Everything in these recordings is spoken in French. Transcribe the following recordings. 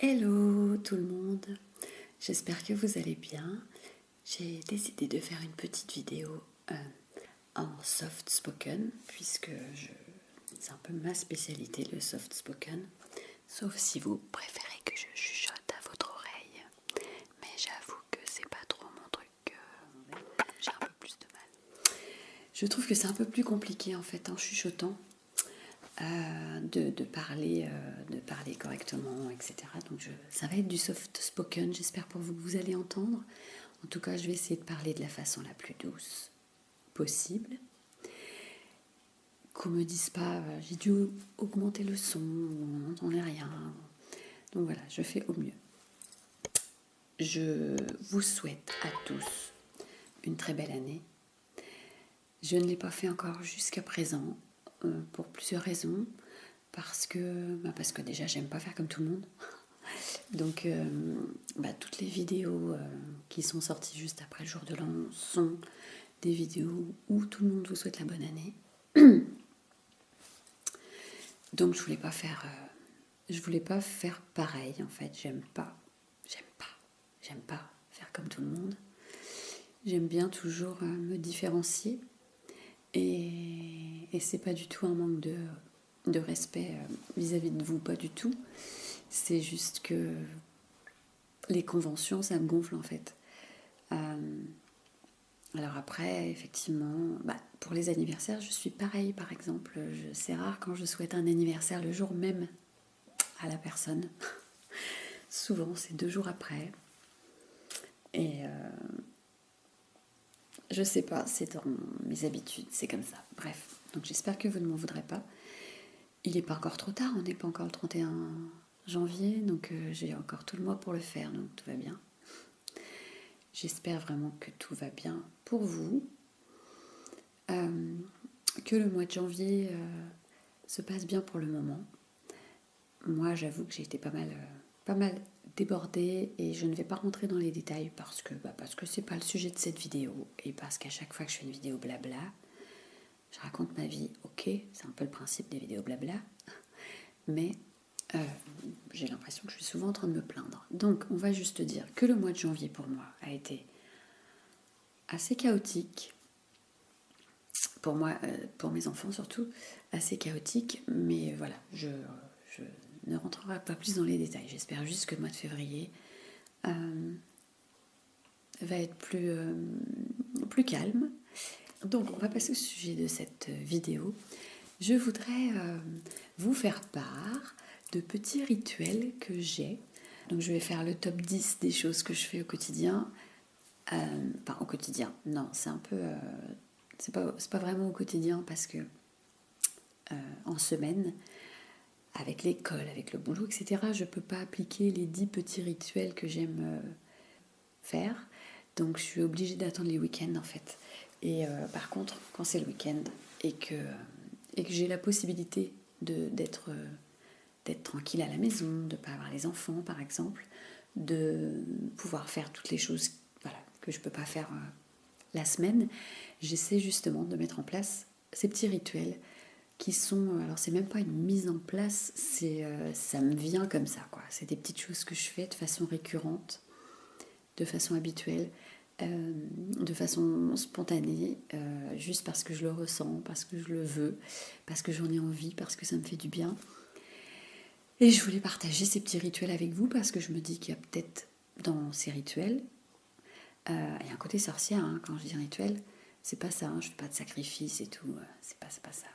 Hello tout le monde, j'espère que vous allez bien. J'ai décidé de faire une petite vidéo en soft spoken puisque c'est un peu ma spécialité le soft spoken. Sauf si vous préférez que je chuchote à votre oreille. Mais j'avoue que c'est pas trop mon truc, j'ai un peu plus de mal. Je trouve que c'est un peu plus compliqué en fait en chuchotant. De parler correctement, etc. Donc ça va être du soft spoken, j'espère pour vous que vous allez entendre. En tout cas, je vais essayer de parler de la façon la plus douce possible. Qu'on me dise pas, j'ai dû augmenter le son, on n'entendait rien. Donc voilà, je fais au mieux. Je vous souhaite à tous une très belle année. Je ne l'ai pas fait encore jusqu'à présent, pour plusieurs raisons. Parce que déjà, j'aime pas faire comme tout le monde. Donc, toutes les vidéos qui sont sorties juste après le jour de l'an sont des vidéos où tout le monde vous souhaite la bonne année. Donc, je voulais pas faire pareil, en fait. J'aime pas faire comme tout le monde. J'aime bien toujours me différencier. Et c'est pas du tout un manque de respect vis-à-vis de vous, pas du tout. C'est juste que les conventions, ça me gonfle en fait. Alors après, effectivement, pour les anniversaires, je suis pareil par exemple. C'est rare quand je souhaite un anniversaire le jour même à la personne. Souvent, c'est 2 jours après. Et je sais pas, c'est dans mes habitudes, c'est comme ça. Bref, donc j'espère que vous ne m'en voudrez pas. Il n'est pas encore trop tard, on n'est pas encore le 31 janvier, donc j'ai encore tout le mois pour le faire, donc tout va bien. J'espère vraiment que tout va bien pour vous, que le mois de janvier se passe bien pour le moment. Moi, j'avoue que j'ai été pas mal débordée et je ne vais pas rentrer dans les détails parce que c'est pas le sujet de cette vidéo et parce qu'à chaque fois que je fais une vidéo blabla, je raconte ma vie. Ok, c'est un peu le principe des vidéos blabla, mais j'ai l'impression que je suis souvent en train de me plaindre. Donc, on va juste dire que le mois de janvier pour moi a été assez chaotique. Pour moi, pour mes enfants surtout, assez chaotique. Mais voilà, je ne rentrerai pas plus dans les détails. J'espère juste que le mois de février va être plus calme. Donc, on va passer au sujet de cette vidéo. Je voudrais vous faire part de petits rituels que j'ai. Donc, je vais faire le top 10 des choses que je fais au quotidien. Au quotidien, non, c'est un peu... c'est pas vraiment au quotidien parce que en semaine, avec l'école, avec le boulot, etc., je peux pas appliquer les 10 petits rituels que j'aime faire. Donc je suis obligée d'attendre les week-ends en fait. Et par contre, quand c'est le week-end et que j'ai la possibilité d'être tranquille à la maison, de ne pas avoir les enfants par exemple, de pouvoir faire toutes les choses que je ne peux pas faire la semaine, j'essaie justement de mettre en place ces petits rituels qui sont, alors c'est même pas une mise en place, ça me vient comme ça, quoi. C'est des petites choses que je fais de façon récurrente, de façon habituelle, de façon spontanée, juste parce que je le ressens, parce que je le veux, parce que j'en ai envie, parce que ça me fait du bien. Et je voulais partager ces petits rituels avec vous parce que je me dis qu'il y a peut-être dans ces rituels, il y a un côté sorcier, hein, quand je dis rituel, c'est pas ça, hein, je fais pas de sacrifice et tout, c'est pas ça.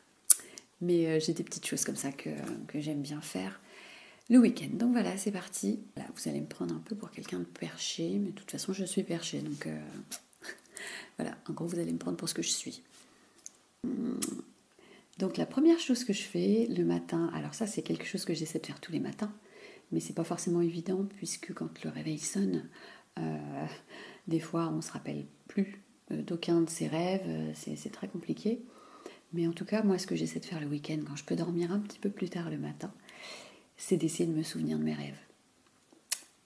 Mais j'ai des petites choses comme ça que j'aime bien faire le week-end. Donc voilà, c'est parti. Là, vous allez me prendre un peu pour quelqu'un de perché, mais de toute façon, je suis perché. Donc voilà, en gros, vous allez me prendre pour ce que je suis. Donc la première chose que je fais le matin, alors ça, c'est quelque chose que j'essaie de faire tous les matins, mais c'est pas forcément évident puisque quand le réveil sonne, des fois, on se rappelle plus d'aucun de ses rêves. C'est très compliqué. Mais en tout cas, moi, ce que j'essaie de faire le week-end, quand je peux dormir un petit peu plus tard le matin, c'est d'essayer de me souvenir de mes rêves.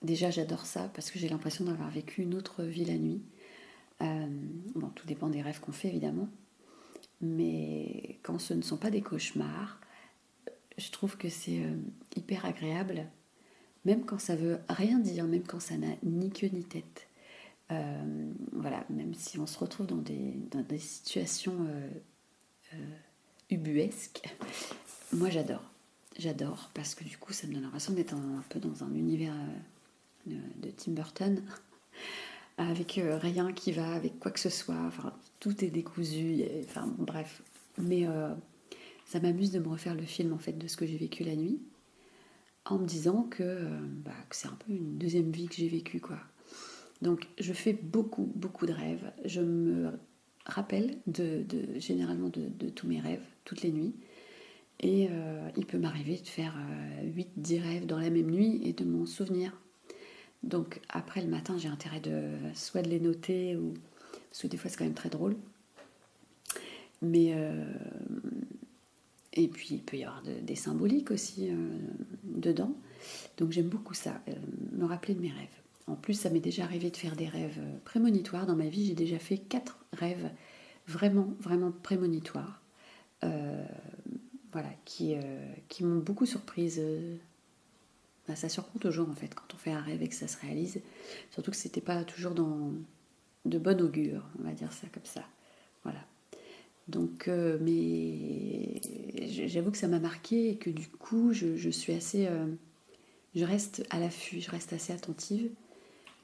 Déjà, j'adore ça parce que j'ai l'impression d'avoir vécu une autre vie la nuit. Tout dépend des rêves qu'on fait, évidemment. Mais quand ce ne sont pas des cauchemars, je trouve que c'est hyper agréable, même quand ça veut rien dire, même quand ça n'a ni queue ni tête. Voilà, même si on se retrouve dans des situations ubuesques, moi j'adore parce que du coup ça me donne l'impression d'être un peu dans un univers de Tim Burton avec rien qui va avec quoi que ce soit, enfin tout est décousu, enfin bon, bref, mais ça m'amuse de me refaire le film en fait de ce que j'ai vécu la nuit en me disant que c'est un peu une deuxième vie que j'ai vécue quoi. Donc je fais beaucoup de rêves, je me rappelle généralement de tous mes rêves toutes les nuits. Et il peut m'arriver de faire 8-10 rêves dans la même nuit et de m'en souvenir. Donc après le matin, j'ai intérêt soit de les noter, parce que des fois c'est quand même très drôle. Mais et puis il peut y avoir des symboliques aussi dedans. Donc j'aime beaucoup ça, me rappeler de mes rêves. En plus, ça m'est déjà arrivé de faire des rêves prémonitoires. Dans ma vie, j'ai déjà fait 4 rêves vraiment prémonitoires. Voilà, qui m'ont beaucoup surprise. Ça surprend toujours en fait quand on fait un rêve et que ça se réalise. Surtout que c'était pas toujours de bon augure, on va dire ça comme ça. Voilà. Donc, mais j'avoue que ça m'a marqué et que du coup, je suis assez. Je reste à l'affût, je reste assez attentive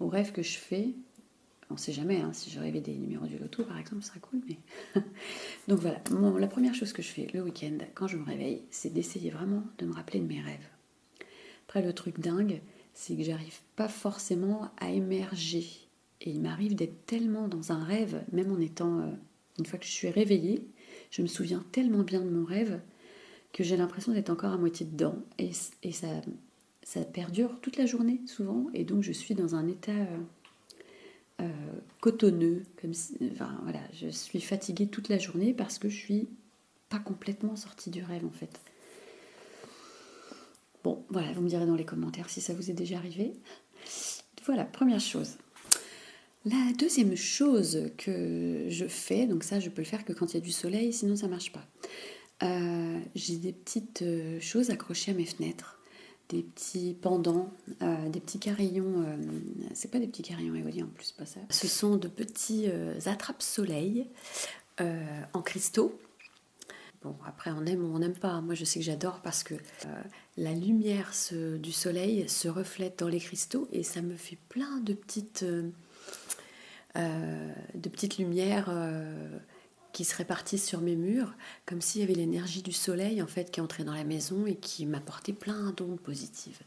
aux rêves que je fais. On sait jamais, hein, si je rêvais des numéros du loto par exemple, ce serait cool, mais. Donc voilà, la première chose que je fais le week-end quand je me réveille, c'est d'essayer vraiment de me rappeler de mes rêves. Après, le truc dingue, c'est que j'arrive pas forcément à émerger. Et il m'arrive d'être tellement dans un rêve, même en étant... une fois que je suis réveillée, je me souviens tellement bien de mon rêve que j'ai l'impression d'être encore à moitié dedans. Et ça perdure toute la journée, souvent. Et donc, je suis dans un état cotonneux. Comme si, enfin, voilà, je suis fatiguée toute la journée parce que je suis pas complètement sortie du rêve, en fait. Bon, voilà, vous me direz dans les commentaires si ça vous est déjà arrivé. Voilà, première chose. La deuxième chose que je fais, donc ça je peux le faire que quand il y a du soleil, sinon ça marche pas. J'ai des petites choses accrochées à mes fenêtres, des petits pendants, des petits carillons. C'est pas des petits carillons éoliens en plus, pas ça. Ce sont de petits attrape-soleil en cristaux. Bon, après, on aime ou on n'aime pas. Moi, je sais que j'adore parce que la lumière du soleil se reflète dans les cristaux et ça me fait plein de petites lumières qui se répartissent sur mes murs, comme s'il y avait l'énergie du soleil en fait qui entrait dans la maison et qui m'apportait plein d'ondes positives.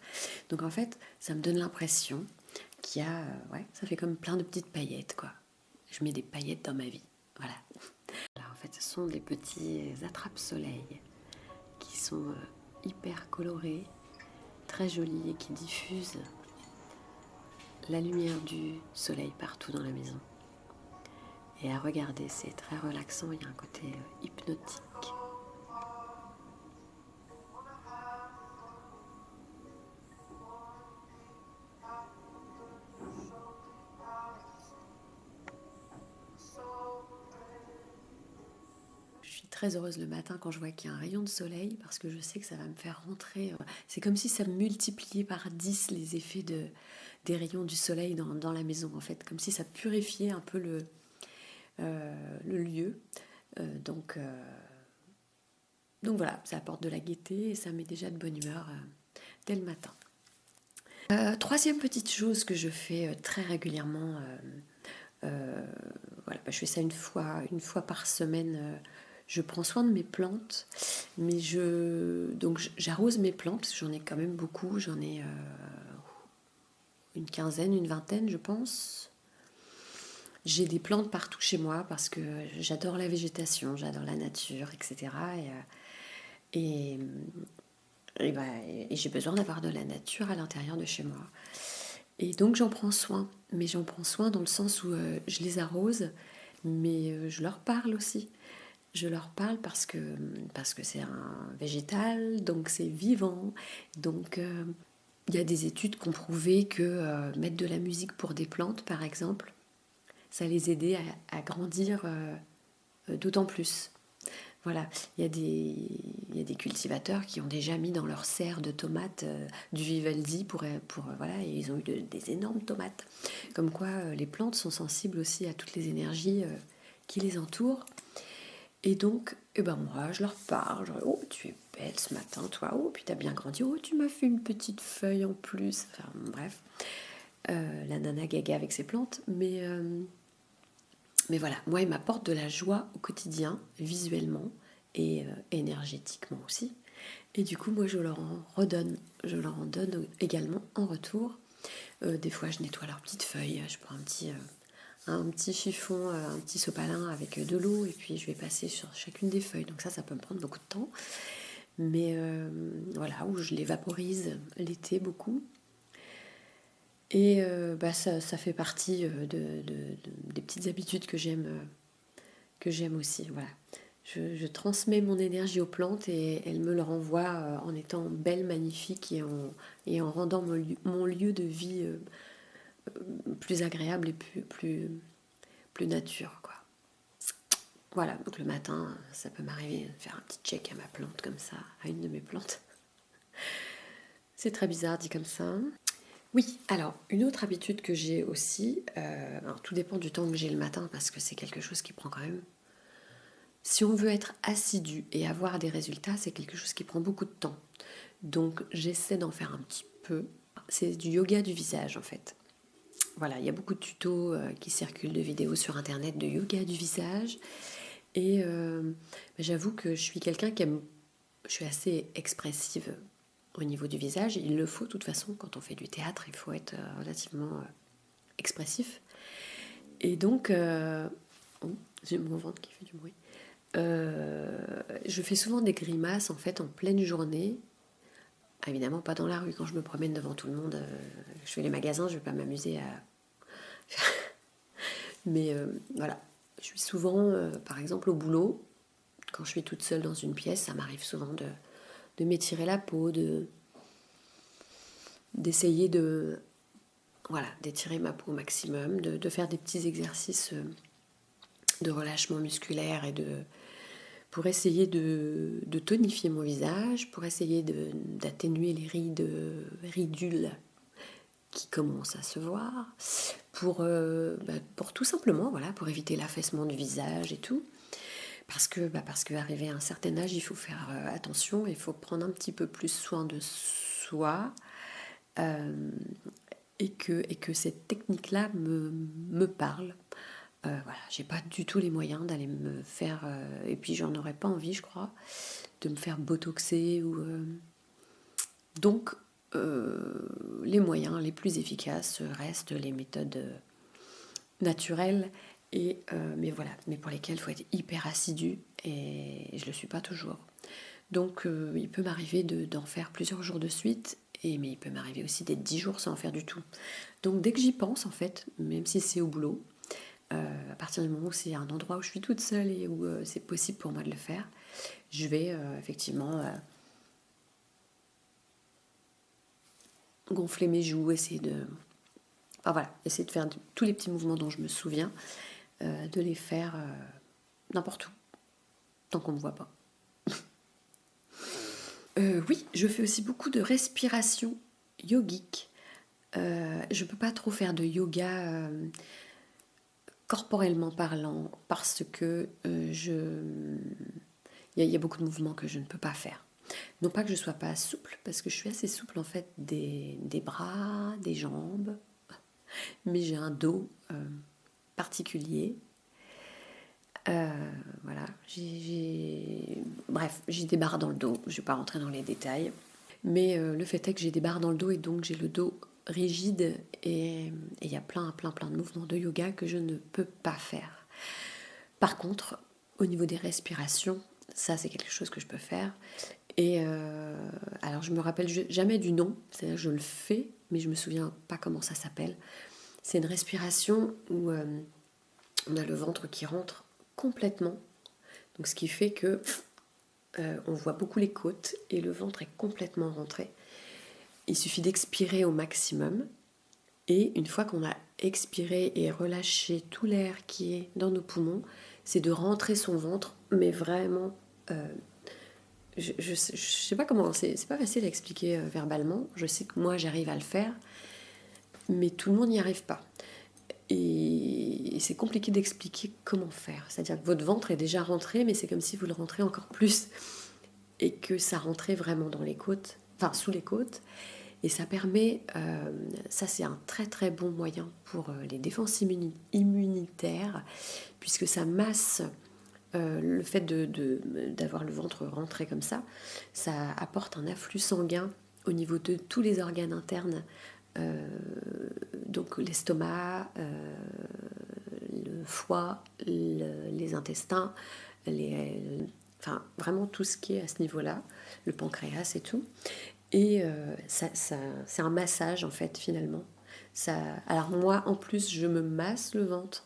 Donc en fait, ça me donne l'impression qu'il y a, ça fait comme plein de petites paillettes quoi. Je mets des paillettes dans ma vie, voilà. Alors, en fait, ce sont des petits attrape-soleil qui sont hyper colorés, très jolis et qui diffusent la lumière du soleil partout dans la maison. Et à regarder, c'est très relaxant, il y a un côté hypnotique. Je suis très heureuse le matin quand je vois qu'il y a un rayon de soleil parce que je sais que ça va me faire rentrer. C'est comme si ça multipliait par 10 les effets des rayons du soleil dans la maison en fait, comme si ça purifiait un peu le lieu. Donc voilà, ça apporte de la gaieté et ça met déjà de bonne humeur dès le matin. Troisième petite chose que je fais très régulièrement, voilà, je fais ça une fois par semaine. Je prends soin de mes plantes, mais donc j'arrose mes plantes parce que j'en ai quand même beaucoup. J'en ai une quinzaine, une vingtaine, je pense. J'ai des plantes partout chez moi parce que j'adore la végétation, j'adore la nature, etc. Et j'ai besoin d'avoir de la nature à l'intérieur de chez moi. Et donc j'en prends soin, mais j'en prends soin dans le sens où je les arrose, mais je leur parle aussi. Je leur parle parce que c'est un végétal, donc c'est vivant. Donc il y a des études qui ont prouvé que mettre de la musique pour des plantes, par exemple, ça les aidait à grandir d'autant plus. Voilà, il y a des cultivateurs qui ont déjà mis dans leur serre de tomates du Vivaldi voilà, et ils ont eu des énormes tomates. Comme quoi, les plantes sont sensibles aussi à toutes les énergies qui les entourent. Et donc, eh ben moi, je leur parle. Je leur dis, oh, tu es belle ce matin, toi. Oh, puis t'as bien grandi. Oh, tu m'as fait une petite feuille en plus. Enfin, bref, la nana gaga avec ses plantes. Mais voilà, moi, il m'apporte de la joie au quotidien, visuellement et énergétiquement aussi. Et du coup, moi, je leur en redonne. Je leur en donne également en retour. Des fois, je nettoie leurs petites feuilles. Je prends un petit chiffon, un petit sopalin avec de l'eau et puis je vais passer sur chacune des feuilles. Donc ça peut me prendre beaucoup de temps. Mais voilà, où je les vaporise l'été beaucoup. Et ça fait partie des petites habitudes que j'aime aussi. Voilà. Je transmets mon énergie aux plantes et elles me le renvoient en étant belles, magnifiques et en rendant mon lieu de vie plus agréable et plus nature, quoi. Voilà, donc le matin, ça peut m'arriver de faire un petit check à ma plante comme ça, à une de mes plantes. C'est très bizarre dit comme ça. Oui, alors une autre habitude que j'ai aussi, alors tout dépend du temps que j'ai le matin parce que c'est quelque chose qui prend quand même. Si on veut être assidu et avoir des résultats, c'est quelque chose qui prend beaucoup de temps. Donc j'essaie d'en faire un petit peu. C'est du yoga du visage en fait. Voilà, il y a beaucoup de tutos qui circulent de vidéos sur internet de yoga du visage. Et j'avoue que je suis quelqu'un je suis assez expressive au niveau du visage. Il le faut de toute façon, quand on fait du théâtre, il faut être relativement expressif. Et donc, j'ai mon ventre qui fait du bruit. Je fais souvent des grimaces en fait en pleine journée. Évidemment pas dans la rue, quand je me promène devant tout le monde, je fais les magasins, je vais pas m'amuser à... Mais voilà, je suis souvent, par exemple au boulot, quand je suis toute seule dans une pièce, ça m'arrive souvent de m'étirer la peau, d'essayer d'étirer ma peau au maximum, de faire des petits exercices de relâchement musculaire pour essayer de tonifier mon visage, pour essayer d'atténuer les ridules qui commencent à se voir, pour tout simplement, voilà, pour éviter l'affaissement du visage et tout. Parce que arrivé à un certain âge, il faut faire attention, il faut prendre un petit peu plus soin de soi, et que cette technique-là me parle. Voilà, j'ai pas du tout les moyens d'aller me faire, et puis j'en aurais pas envie, je crois, de me faire botoxer donc les moyens les plus efficaces restent les méthodes naturelles mais pour lesquelles il faut être hyper assidu et je le suis pas toujours. Donc il peut m'arriver d'en faire plusieurs jours de suite mais il peut m'arriver aussi d'être 10 jours sans en faire du tout. Donc dès que j'y pense en fait, même si c'est au boulot, à partir du moment où c'est un endroit où je suis toute seule et où c'est possible pour moi de le faire, je vais effectivement gonfler mes joues, essayer de faire tous les petits mouvements dont je me souviens, de les faire n'importe où, tant qu'on ne me voit pas. Oui, je fais aussi beaucoup de respiration yogique. Je ne peux pas trop faire de yoga corporellement parlant parce que il y a beaucoup de mouvements que je ne peux pas faire. Non pas que je ne sois pas souple, parce que je suis assez souple en fait des bras, des jambes, mais j'ai un dos particulier. Voilà, bref, j'ai des barres dans le dos, je ne vais pas rentrer dans les détails. Mais le fait est que j'ai des barres dans le dos et donc j'ai le dos rigide et il y a plein de mouvements de yoga que je ne peux pas faire. Par contre, au niveau des respirations, ça c'est quelque chose que je peux faire. Et alors je me rappelle jamais du nom, c'est-à-dire je le fais, mais je me souviens pas comment ça s'appelle. C'est une respiration où on a le ventre qui rentre complètement, donc ce qui fait que on voit beaucoup les côtes et le ventre est complètement rentré. Il suffit d'expirer au maximum et une fois qu'on a expiré et relâché tout l'air qui est dans nos poumons, c'est de rentrer son ventre, mais vraiment Je sais pas comment, c'est pas facile à expliquer verbalement. Je sais que moi j'arrive à le faire, mais tout le monde n'y arrive pas. Et c'est compliqué d'expliquer comment faire. C'est-à-dire que votre ventre est déjà rentré, mais c'est comme si vous le rentrez encore plus. Et que ça rentrait vraiment dans les côtes, enfin sous les côtes. Et ça permet, ça c'est un très très bon moyen pour les défenses immunitaires, puisque ça masse le fait d'avoir le ventre rentré comme ça apporte un afflux sanguin au niveau de tous les organes internes, donc l'estomac, le foie, les intestins, enfin vraiment tout ce qui est à ce niveau-là, le pancréas et tout. Et c'est un massage en fait finalement. Alors moi en plus je me masse le ventre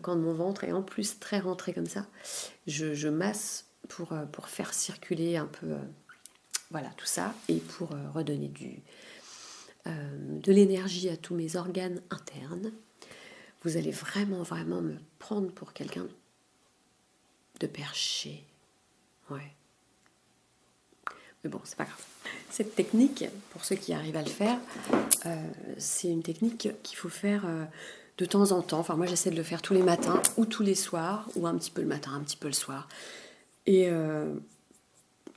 quand mon ventre est en plus très rentré comme ça. Je masse pour faire circuler un peu voilà tout ça et pour redonner de l'énergie à tous mes organes internes. Vous allez vraiment vraiment me prendre pour quelqu'un de perché. Ouais. Mais bon, c'est pas grave. Cette technique, pour ceux qui arrivent à le faire, c'est une technique qu'il faut faire de temps en temps. Enfin, moi, j'essaie de le faire tous les matins ou tous les soirs, ou un petit peu le matin, un petit peu le soir. Et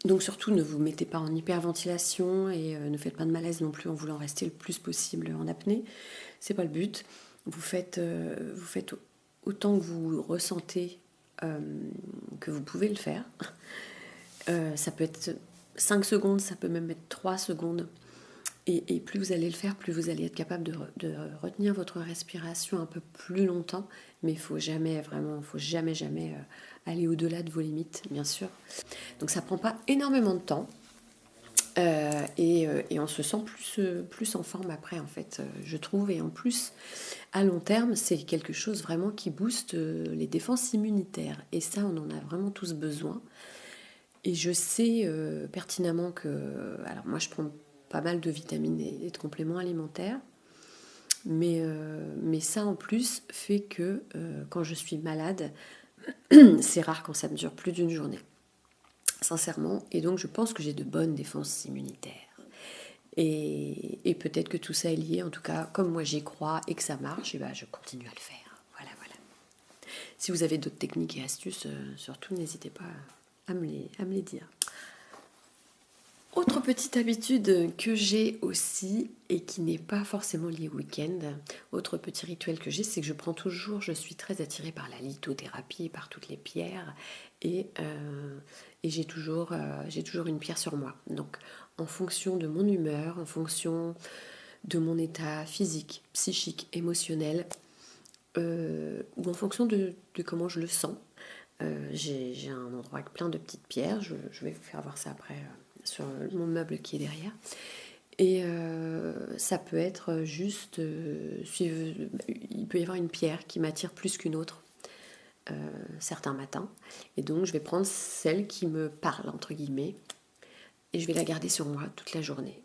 donc, surtout, ne vous mettez pas en hyperventilation et ne faites pas de malaise non plus en voulant rester le plus possible en apnée. C'est pas le but. Vous faites autant que vous ressentez que vous pouvez le faire. Ça peut être 5 secondes, ça peut même être 3 secondes. Et plus vous allez le faire, plus vous allez être capable de retenir votre respiration un peu plus longtemps. Mais il ne faut jamais, vraiment, faut jamais aller au-delà de vos limites, bien sûr. Donc ça ne prend pas énormément de temps. Et on se sent plus en forme après, en fait, je trouve. Et en plus, à long terme, c'est quelque chose vraiment qui booste les défenses immunitaires. Et ça, on en a vraiment tous besoin. Et je sais pertinemment que... Alors moi, je prends pas mal de vitamines et de compléments alimentaires. Mais ça, en plus, fait que quand je suis malade, c'est rare quand ça me dure plus d'une journée. Sincèrement. Et donc, je pense que j'ai de bonnes défenses immunitaires. Et peut-être que tout ça est lié. En tout cas, comme moi, j'y crois et que ça marche, et ben, je continue à le faire. Voilà. Si vous avez d'autres techniques et astuces, surtout, n'hésitez pas à me les dire. Autre petite habitude que j'ai aussi et qui n'est pas forcément liée au week-end, autre petit rituel que j'ai, c'est que je suis très attirée par la lithothérapie, par toutes les pierres et j'ai toujours une pierre sur moi. Donc en fonction de mon humeur, en fonction de mon état physique, psychique, émotionnel ou en fonction de comment je le sens, j'ai un endroit avec plein de petites pierres, je vais vous faire voir ça après sur mon meuble qui est derrière. Et ça peut être juste, il peut y avoir une pierre qui m'attire plus qu'une autre certains matins. Et donc je vais prendre celle qui me parle, entre guillemets, et je vais la garder sur moi toute la journée.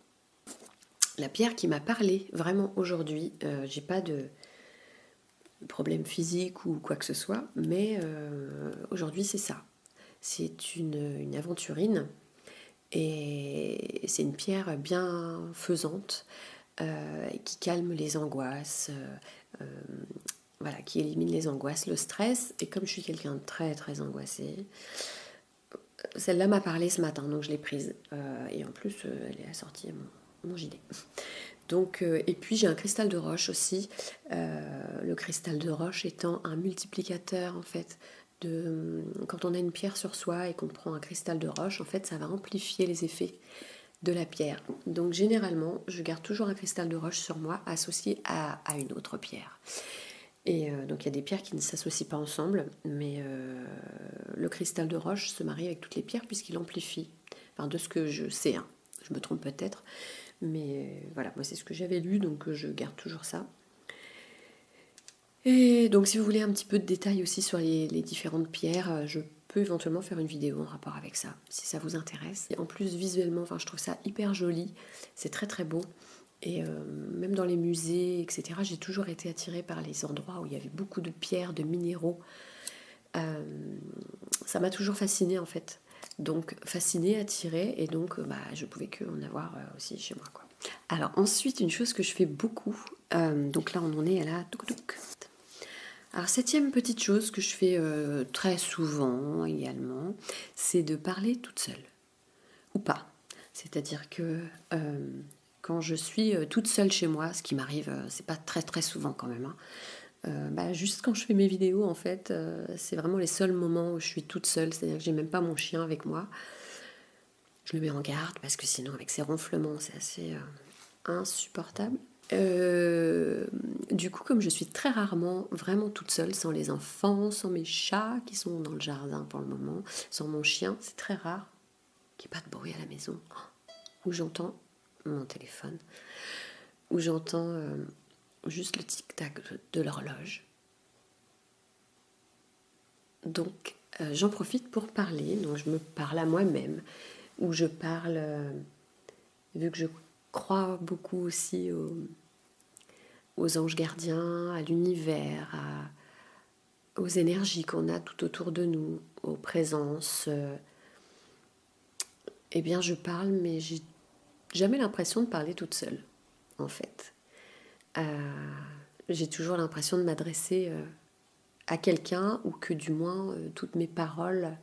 La pierre qui m'a parlé vraiment aujourd'hui, j'ai pas de problème physique ou quoi que ce soit, mais aujourd'hui c'est ça. C'est une aventurine. Et c'est une pierre bien faisante qui calme les angoisses, voilà, qui élimine les angoisses, le stress. Et comme je suis quelqu'un de très très angoissé, celle-là m'a parlé ce matin, donc je l'ai prise. Et en plus, elle est assortie à mon gilet. Donc, et puis j'ai un cristal de roche aussi. Le cristal de roche étant un multiplicateur en fait. Quand on a une pierre sur soi et qu'on prend un cristal de roche, en fait, ça va amplifier les effets de la pierre. Donc généralement, je garde toujours un cristal de roche sur moi associé à une autre pierre. Et donc il y a des pierres qui ne s'associent pas ensemble, mais le cristal de roche se marie avec toutes les pierres puisqu'il amplifie. Enfin, de ce que je sais, hein. Je me trompe peut-être, mais voilà, moi c'est ce que j'avais lu, donc je garde toujours ça. Et donc si vous voulez un petit peu de détails aussi sur les différentes pierres, je peux éventuellement faire une vidéo en rapport avec ça, si ça vous intéresse. Et en plus visuellement, enfin, je trouve ça hyper joli, c'est très très beau. Et même dans les musées, etc., j'ai toujours été attirée par les endroits où il y avait beaucoup de pierres, de minéraux. ça m'a toujours fascinée en fait. Donc fascinée, attirée, et donc je pouvais que en avoir aussi chez moi, quoi. Alors ensuite, une chose que je fais beaucoup, donc là on en est à la touc-touc. Alors septième petite chose que je fais très souvent également, c'est de parler toute seule, ou pas. C'est-à-dire que quand je suis toute seule chez moi, ce qui m'arrive, c'est pas très très souvent quand même, hein, juste quand je fais mes vidéos, en fait, c'est vraiment les seuls moments où je suis toute seule, c'est-à-dire que j'ai même pas mon chien avec moi. Je le mets en garde parce que sinon, avec ses ronflements, c'est assez insupportable. Du coup, comme je suis très rarement vraiment toute seule, sans les enfants, sans mes chats qui sont dans le jardin pour le moment, sans mon chien, c'est très rare qu'il n'y ait pas de bruit à la maison, où j'entends mon téléphone, où j'entends juste le tic-tac de l'horloge. Donc, j'en profite pour parler. Donc, je me parle à moi-même, ou je parle, vu que je crois beaucoup aussi aux anges gardiens, à l'univers, aux énergies qu'on a tout autour de nous, aux présences. Eh bien, je parle, mais j'ai jamais l'impression de parler toute seule, en fait. J'ai toujours l'impression de m'adresser à quelqu'un, ou que du moins toutes mes paroles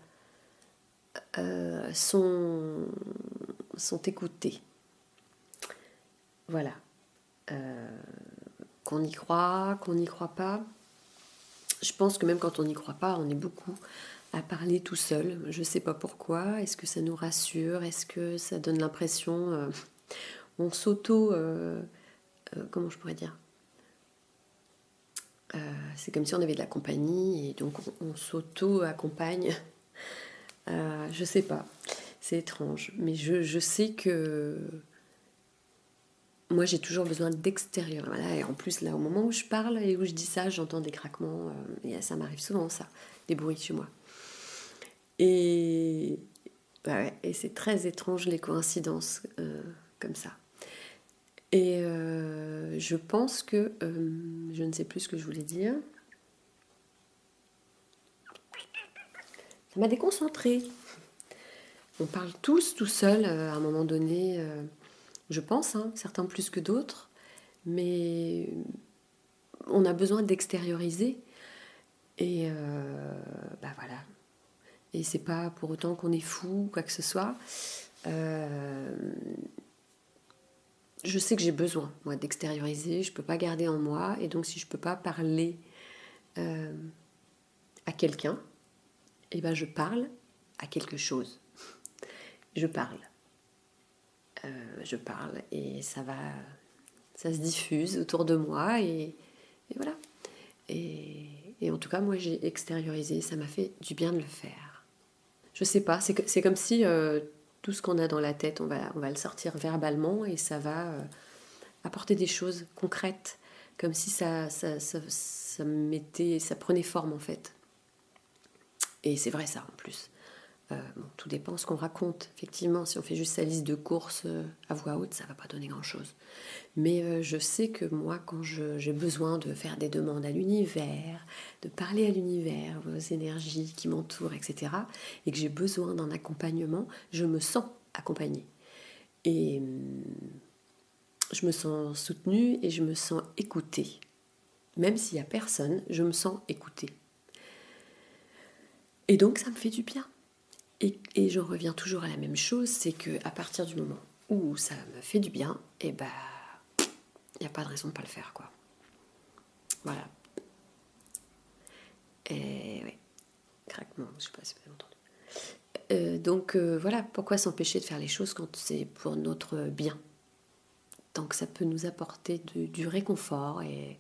sont écoutées. Voilà. Qu'on y croit, qu'on n'y croit pas. Je pense que même quand on n'y croit pas, on est beaucoup à parler tout seul. Je ne sais pas pourquoi. Est-ce que ça nous rassure? Est-ce que ça donne l'impression... on s'auto... comment je pourrais dire? C'est comme si on avait de la compagnie et donc on s'auto-accompagne. Je sais pas. C'est étrange. Mais je sais que... Moi, j'ai toujours besoin d'extérieur. Voilà, et en plus, là, au moment où je parle et où je dis ça, j'entends des craquements. Et ça m'arrive souvent, ça, des bruits chez moi. Et, ouais, et c'est très étrange, les coïncidences comme ça. Et je pense que... je ne sais plus ce que je voulais dire. Ça m'a déconcentrée. On parle tous tout seul à un moment donné, je pense, hein, certains plus que d'autres. Mais on a besoin d'extérioriser. Et voilà. Et c'est pas pour autant qu'on est fou ou quoi que ce soit. Je sais que j'ai besoin, moi, d'extérioriser. Je peux pas garder en moi. Et donc, si je peux pas parler à quelqu'un, eh ben, je parle à quelque chose. Je parle. Je parle et ça se diffuse autour de moi et voilà. Et en tout cas, moi, j'ai extériorisé. Ça m'a fait du bien de le faire. Je sais pas, c'est comme si tout ce qu'on a dans la tête, on va le sortir verbalement et ça va apporter des choses concrètes, comme si ça prenait forme en fait. Et c'est vrai ça en plus. Tout dépend de ce qu'on raconte. Effectivement, si on fait juste sa liste de courses à voix haute, ça ne va pas donner grand-chose. Mais je sais que moi, quand j'ai besoin de faire des demandes à l'univers, de parler à l'univers, aux énergies qui m'entourent, etc., et que j'ai besoin d'un accompagnement, je me sens accompagnée. Et je me sens soutenue et je me sens écoutée. Même s'il n'y a personne, je me sens écoutée. Et donc, ça me fait du bien. Et j'en reviens toujours à la même chose, c'est qu'à partir du moment où ça me fait du bien, il n'y a pas de raison de ne pas le faire, quoi. Voilà. Et ouais, craquement, je ne sais pas si vous avez entendu. Donc voilà, pourquoi s'empêcher de faire les choses quand c'est pour notre bien? Tant que ça peut nous apporter du réconfort et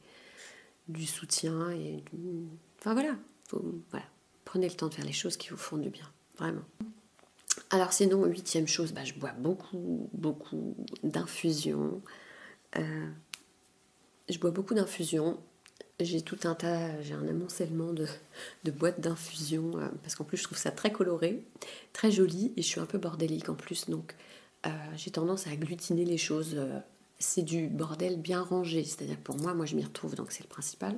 du soutien Enfin voilà, voilà, prenez le temps de faire les choses qui vous font du bien, vraiment. Alors sinon, 8e chose, je bois beaucoup d'infusions. Je bois beaucoup d'infusions. J'ai tout un tas, j'ai un amoncellement de boîtes d'infusions, parce qu'en plus je trouve ça très coloré, très joli, et je suis un peu bordélique en plus, donc j'ai tendance à agglutiner les choses. C'est du bordel bien rangé, c'est-à-dire pour moi je m'y retrouve, donc c'est le principal.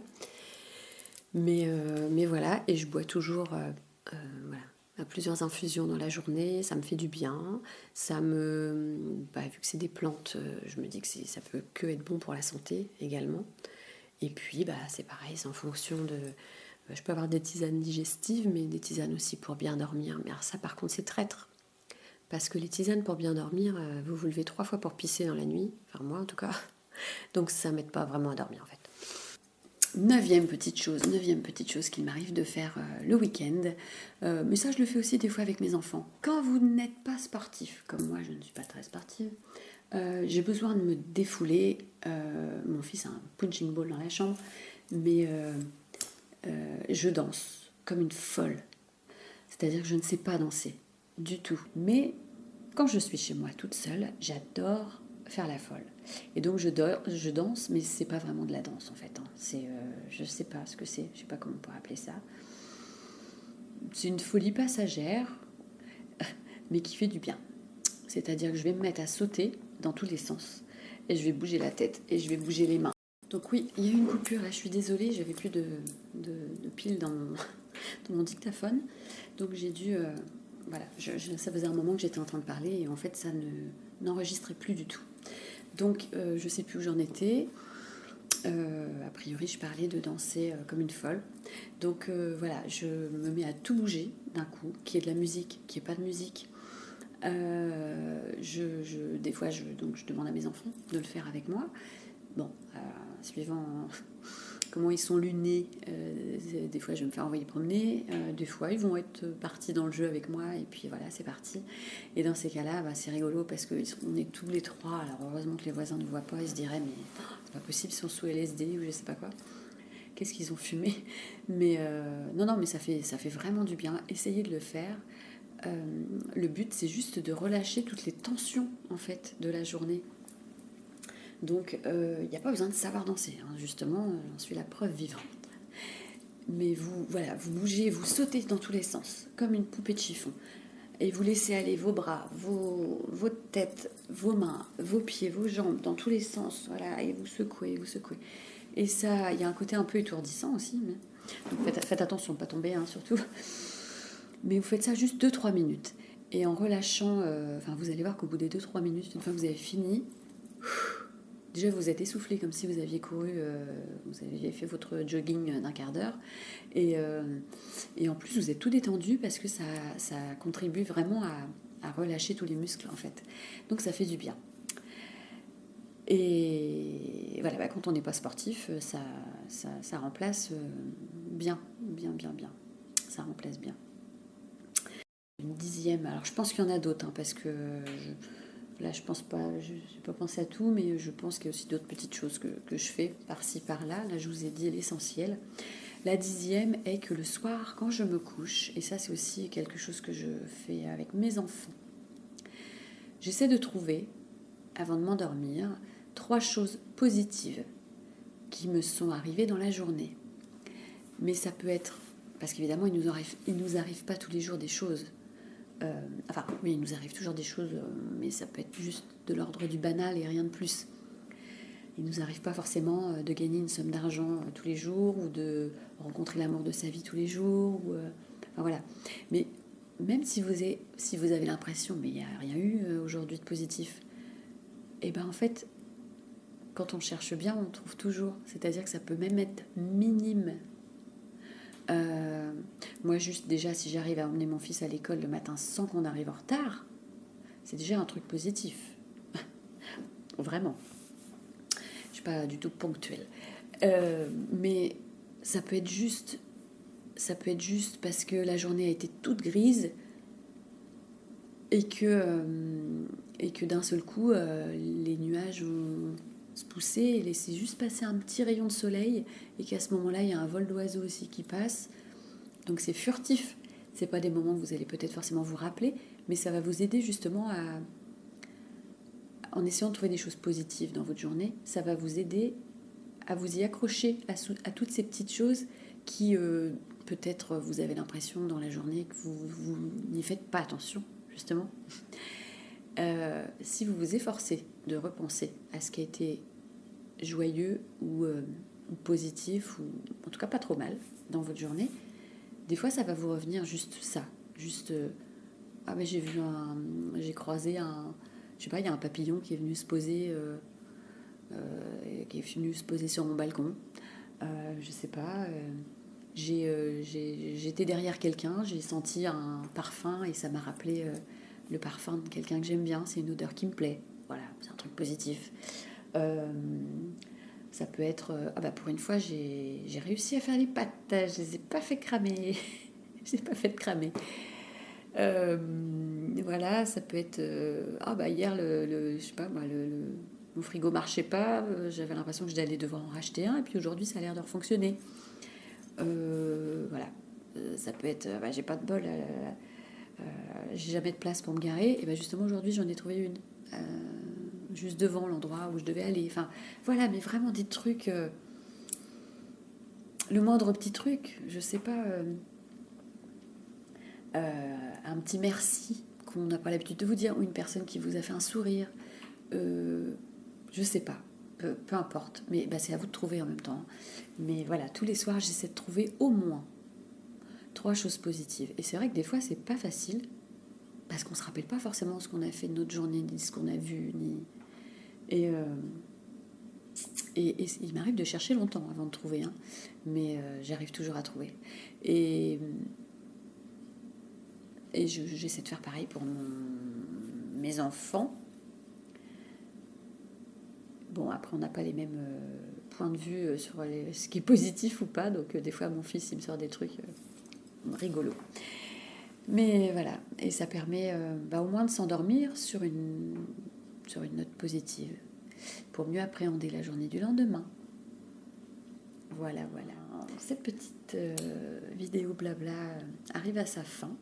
Mais voilà, et je bois toujours voilà, à plusieurs infusions dans la journée, ça me fait du bien. Vu que c'est des plantes, je me dis que ça peut que être bon pour la santé également. Et puis c'est pareil, c'est en fonction de... je peux avoir des tisanes digestives, mais des tisanes aussi pour bien dormir. Mais alors ça par contre c'est traître. Parce que les tisanes pour bien dormir, vous vous levez 3 fois pour pisser dans la nuit, enfin moi en tout cas. Donc ça m'aide pas vraiment à dormir en fait. Neuvième petite chose qu'il m'arrive de faire le week-end, mais ça je le fais aussi des fois avec mes enfants. Quand vous n'êtes pas sportif, comme moi je ne suis pas très sportive, j'ai besoin de me défouler. Mon fils a un punching ball dans la chambre, mais je danse comme une folle. C'est-à-dire que je ne sais pas danser du tout. Mais quand je suis chez moi toute seule, j'adore faire la folle. Et donc je danse, mais c'est pas vraiment de la danse en fait. Je sais pas ce que c'est, je sais pas comment on pourrait appeler ça. C'est une folie passagère, mais qui fait du bien. C'est-à-dire que je vais me mettre à sauter dans tous les sens. Et je vais bouger la tête et je vais bouger les mains. Donc oui, il y a eu une coupure là, je suis désolée, j'avais plus de piles dans mon dictaphone. Donc j'ai dû... ça faisait un moment que j'étais en train de parler et en fait ça n'enregistrait plus du tout. Donc je sais plus où j'en étais. A priori je parlais de danser comme une folle. Donc voilà, je me mets à tout bouger d'un coup, qu'il y ait de la musique, qu'il n'y ait pas de musique. Des fois je demande à mes enfants de le faire avec moi. Bon, suivant comment ils sont lunés, des fois je vais me faire envoyer promener, des fois ils vont être partis dans le jeu avec moi et puis voilà, c'est parti. Et dans ces cas-là, c'est rigolo parce qu'on est tous les trois, alors heureusement que les voisins ne voient pas, ils se diraient mais c'est pas possible, ils sont sous LSD ou je sais pas quoi, qu'est-ce qu'ils ont fumé. Mais non, mais ça fait vraiment du bien, essayez de le faire. Le but c'est juste de relâcher toutes les tensions en fait de la journée. Donc, il n'y a pas besoin de savoir danser, hein. Justement, j'en suis la preuve vivante. Mais vous bougez, vous sautez dans tous les sens, comme une poupée de chiffon. Et vous laissez aller vos bras, votre tête, vos mains, vos pieds, vos jambes, dans tous les sens. Voilà, et vous secouez. Et ça, il y a un côté un peu étourdissant aussi. Donc faites attention de ne pas tomber, hein, surtout. Mais vous faites ça juste 2-3 minutes. Et en relâchant, vous allez voir qu'au bout des 2-3 minutes, une fois que vous avez fini... Déjà, vous êtes essoufflé comme si vous aviez couru, vous aviez fait votre jogging d'un quart d'heure. Et en plus, vous êtes tout détendu parce que ça contribue vraiment à relâcher tous les muscles, en fait. Donc, ça fait du bien. Et voilà, quand on n'est pas sportif, ça remplace bien. Ça remplace bien. Une 10e, alors je pense qu'il y en a d'autres, hein, parce que... Là, je pense pas, je n'ai pas pensé à tout, mais je pense qu'il y a aussi d'autres petites choses que je fais par-ci, par-là. Là, je vous ai dit l'essentiel. La 10e est que le soir, quand je me couche, et ça, c'est aussi quelque chose que je fais avec mes enfants, j'essaie de trouver, avant de m'endormir, 3 choses positives qui me sont arrivées dans la journée. Mais ça peut être, parce qu'évidemment, il nous arrive pas tous les jours des choses. Oui, il nous arrive toujours des choses, mais ça peut être juste de l'ordre du banal et rien de plus. Il nous arrive pas forcément de gagner une somme d'argent tous les jours ou de rencontrer l'amour de sa vie tous les jours. Voilà. Mais même si vous avez l'impression, mais il n'y a rien eu aujourd'hui de positif, et ben en fait, quand on cherche bien, on trouve toujours. C'est-à-dire que ça peut même être minime. Moi, juste déjà, si j'arrive à emmener mon fils à l'école le matin sans qu'on arrive en retard, c'est déjà un truc positif. Vraiment. Je ne suis pas du tout ponctuelle. Mais ça peut être juste parce que la journée a été toute grise et que d'un seul coup, les nuages vont se pousser et laisser juste passer un petit rayon de soleil et qu'à ce moment-là, il y a un vol d'oiseaux aussi qui passe. Donc c'est furtif. C'est pas des moments que vous allez peut-être forcément vous rappeler, mais ça va vous aider justement en essayant de trouver des choses positives dans votre journée, ça va vous aider à vous y accrocher à toutes ces petites choses qui peut-être vous avez l'impression dans la journée que vous n'y faites pas attention, justement. Si vous vous efforcez de repenser à ce qui a été joyeux ou ou positif, ou en tout cas pas trop mal dans votre journée, des fois ça va vous revenir juste ça, juste ah mais j'ai croisé je sais pas, il y a un papillon qui est venu se poser sur mon balcon. Je sais pas, j'étais derrière quelqu'un, j'ai senti un parfum et ça m'a rappelé le parfum de quelqu'un que j'aime bien, c'est une odeur qui me plaît. Voilà, c'est un truc positif. Euh, Ça peut être... ah bah pour une fois, j'ai réussi à faire les pâtes. Je les ai pas fait cramer. Je les ai pas fait cramer. Euh, voilà, ça peut être... ah bah hier, je sais pas moi, mon frigo marchait pas. J'avais l'impression que j'allais devoir en racheter un. Et puis aujourd'hui, ça a l'air de fonctionner. Voilà. Ça peut être... bah, j'ai pas de bol. J'ai jamais de place pour me garer. Et bah justement, aujourd'hui, j'en ai trouvé une. Juste devant l'endroit où je devais aller. Enfin, voilà, mais vraiment des trucs... le moindre petit truc, je sais pas, un petit merci qu'on n'a pas l'habitude de vous dire, ou une personne qui vous a fait un sourire, je sais pas, peu importe, mais bah, c'est à vous de trouver en même temps. Mais voilà, tous les soirs, j'essaie de trouver au moins 3 choses positives. Et c'est vrai que des fois, c'est pas facile, parce qu'on se rappelle pas forcément ce qu'on a fait de notre journée, ni ce qu'on a vu, ni... Et, et il m'arrive de chercher longtemps avant de trouver, hein, mais j'arrive toujours à trouver. Et j'essaie de faire pareil pour mes enfants. Bon, après, on n'a pas les mêmes points de vue sur ce qui est positif ou pas. Donc, des fois, mon fils, il me sort des trucs rigolos. Mais voilà. Et ça permet au moins de s'endormir sur une note positive pour mieux appréhender la journée du lendemain. Voilà, voilà. Cette petite vidéo blabla arrive à sa fin.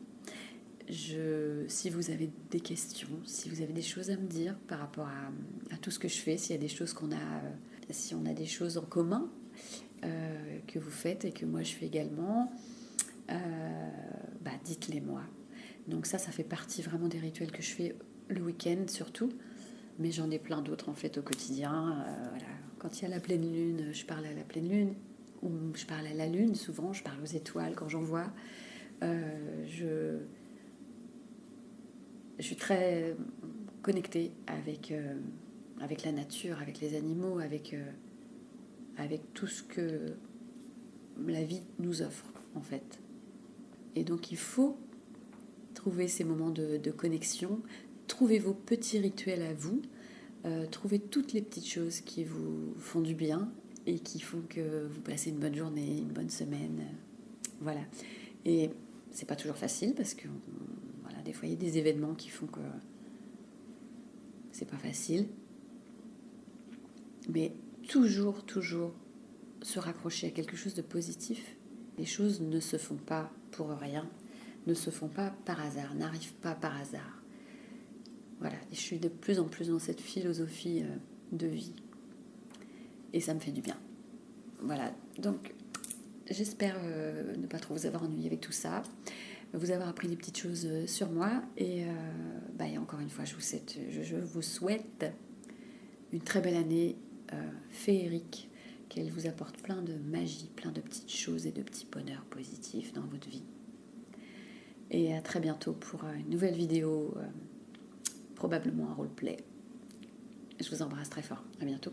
Si vous avez des questions, si vous avez des choses à me dire par rapport à tout ce que je fais, s'il y a des choses si on a des choses en commun que vous faites et que moi je fais également, dites-les moi. Donc ça fait partie vraiment des rituels que je fais le week-end surtout, mais j'en ai plein d'autres en fait au quotidien. Voilà. Quand il y a la pleine lune, je parle à la pleine lune, ou je parle à la lune souvent, je parle aux étoiles quand j'en vois. Je suis très connectée avec la nature, avec les animaux, avec tout ce que la vie nous offre, en fait. Et donc, il faut trouver ces moments de connexion, trouver vos petits rituels à vous, trouver toutes les petites choses qui vous font du bien et qui font que vous passez une bonne journée, une bonne semaine. Voilà. Et c'est pas toujours facile parce que des fois, il y a des événements qui font que c'est pas facile. Mais toujours se raccrocher à quelque chose de positif. Les choses ne se font pas pour rien, ne se font pas par hasard, n'arrivent pas par hasard. Voilà, et je suis de plus en plus dans cette philosophie de vie. Et ça me fait du bien. Voilà, donc j'espère ne pas trop vous avoir ennuyé avec tout ça, vous avoir appris des petites choses sur moi. Et encore une fois, je vous souhaite une très belle année féerique, qu'elle vous apporte plein de magie, plein de petites choses et de petits bonheurs positifs dans votre vie. Et à très bientôt pour une nouvelle vidéo, probablement un roleplay. Je vous embrasse très fort. À bientôt.